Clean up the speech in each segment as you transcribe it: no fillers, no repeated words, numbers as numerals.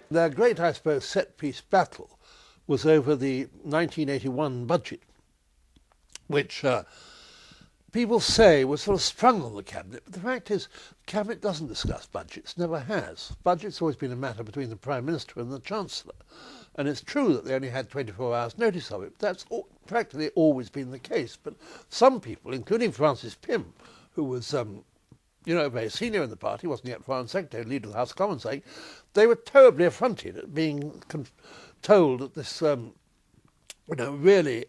Their great, I suppose, set-piece battle was over the 1981 budget, which people say was sort of sprung on the Cabinet, but the fact is the Cabinet doesn't discuss budgets, never has. Budget's always been a matter between the Prime Minister and the Chancellor, and it's true that they only had 24 hours notice of it, but that's practically always been the case. But some people, including Francis Pym, who was very senior in the party, wasn't yet Foreign Secretary, leader of the House of Commons, saying they were terribly affronted at being told that this, really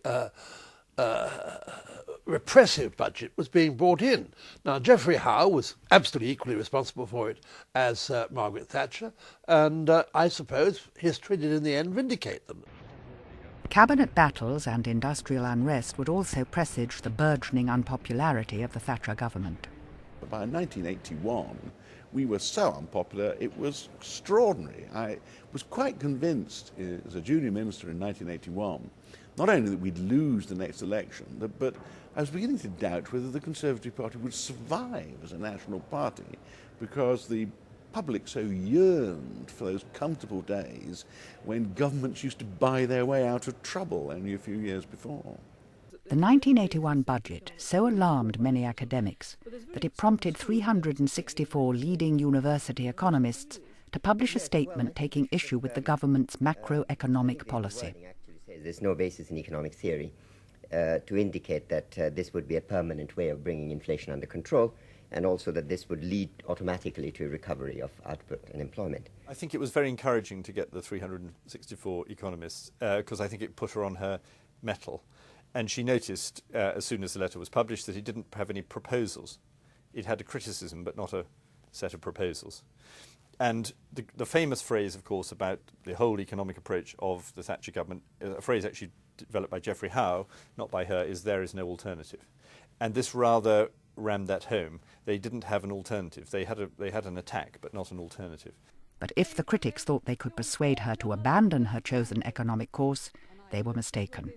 repressive budget was being brought in. Now, Geoffrey Howe was absolutely equally responsible for it as Margaret Thatcher, and I suppose history did in the end vindicate them. Cabinet battles and industrial unrest would also presage the burgeoning unpopularity of the Thatcher government. By 1981, we were so unpopular, it was extraordinary. I was quite convinced as a junior minister in 1981, not only that we'd lose the next election, but I was beginning to doubt whether the Conservative Party would survive as a national party, because the public so yearned for those comfortable days when governments used to buy their way out of trouble only a few years before. The 1981 budget so alarmed many academics that it prompted 364 leading university economists to publish a statement taking issue with the government's macroeconomic policy. There's no basis in economic theory to indicate that this would be a permanent way of bringing inflation under control, and also that this would lead automatically to a recovery of output and employment. I think it was very encouraging to get the 364 economists, because I think it put her on her mettle. And she noticed, as soon as the letter was published, that it didn't have any proposals. It had a criticism, but not a set of proposals. And the famous phrase, of course, about the whole economic approach of the Thatcher government, a phrase actually developed by Geoffrey Howe, not by her, is "there is no alternative." And this rather rammed that home. They didn't have an alternative. They had an attack, but not an alternative. But if the critics thought they could persuade her to abandon her chosen economic course, they were mistaken.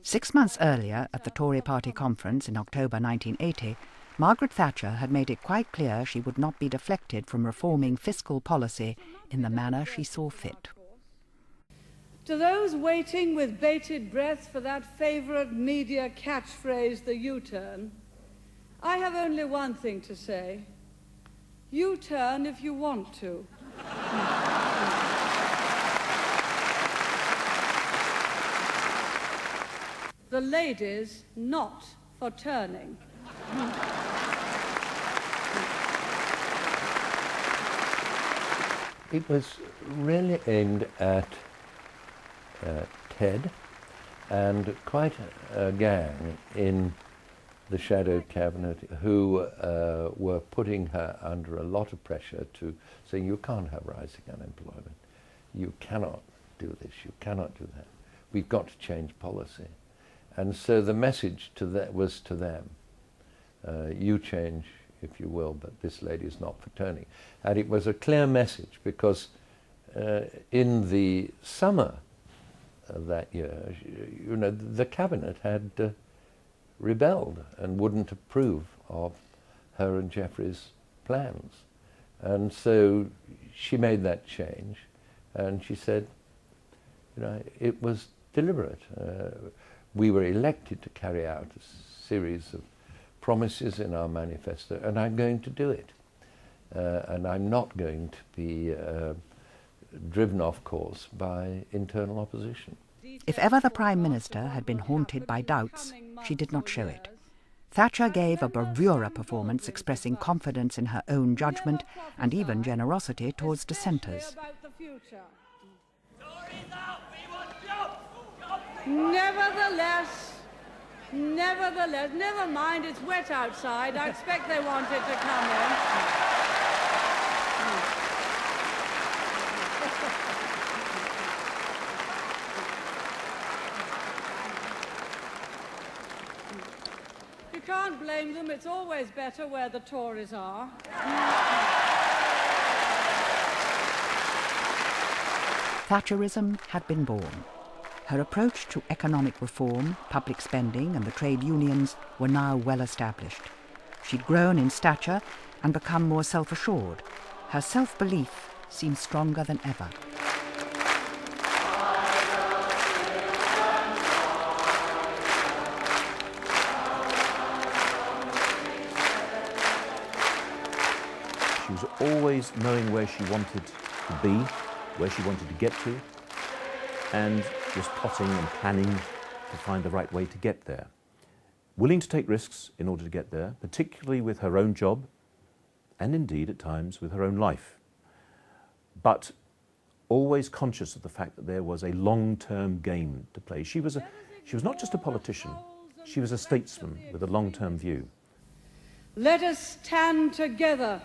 6 months earlier, at the Tory party conference in October 1980, Margaret Thatcher had made it quite clear she would not be deflected from reforming fiscal policy in the manner she saw fit. To those waiting with bated breath for that favourite media catchphrase, the U-turn, I have only one thing to say. U-turn if you want to. The ladies not for turning. It was really aimed at Ted and quite a gang in the shadow cabinet who were putting her under a lot of pressure to saying, you can't have rising unemployment, you cannot do this, you cannot do that, we've got to change policy. And so the message to that was to them, you change if you will, but this lady is not for turning. And it was a clear message because in the summer of that year, the cabinet had rebelled and wouldn't approve of her and Geoffrey's plans. And so she made that change, and she said, it was deliberate. We were elected to carry out a series of promises in our manifesto, and I'm going to do it. And I'm not going to be driven off course by internal opposition. If ever the Prime Minister had been haunted by doubts, she did not show it. Thatcher gave a bravura performance expressing confidence in her own judgment and even generosity towards dissenters. Nevertheless, never mind, it's wet outside. I expect they want it to come in. You can't blame them. It's always better where the Tories are. Thatcherism had been born. Her approach to economic reform, public spending and the trade unions were now well established. She'd grown in stature and become more self-assured. Her self-belief seemed stronger than ever. She was always knowing where she wanted to be, where she wanted to get to, and was plotting and planning to find the right way to get there. Willing to take risks in order to get there, particularly with her own job, and indeed at times with her own life. But always conscious of the fact that there was a long-term game to play. She was not just a politician, she was a statesman with a long-term view. Let us stand together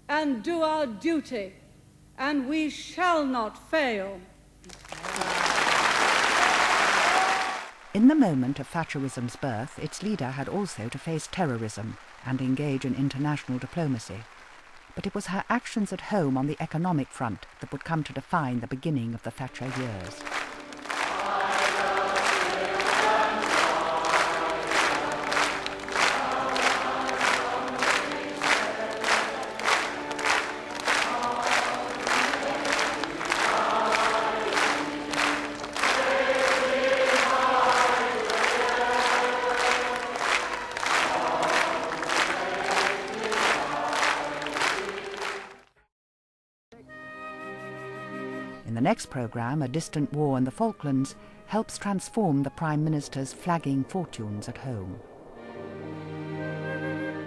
and do our duty, and we shall not fail. In the moment of Thatcherism's birth, its leader had also to face terrorism and engage in international diplomacy. But it was her actions at home on the economic front that would come to define the beginning of the Thatcher years. In the next programme, A Distant War in the Falklands helps transform the Prime Minister's flagging fortunes at home.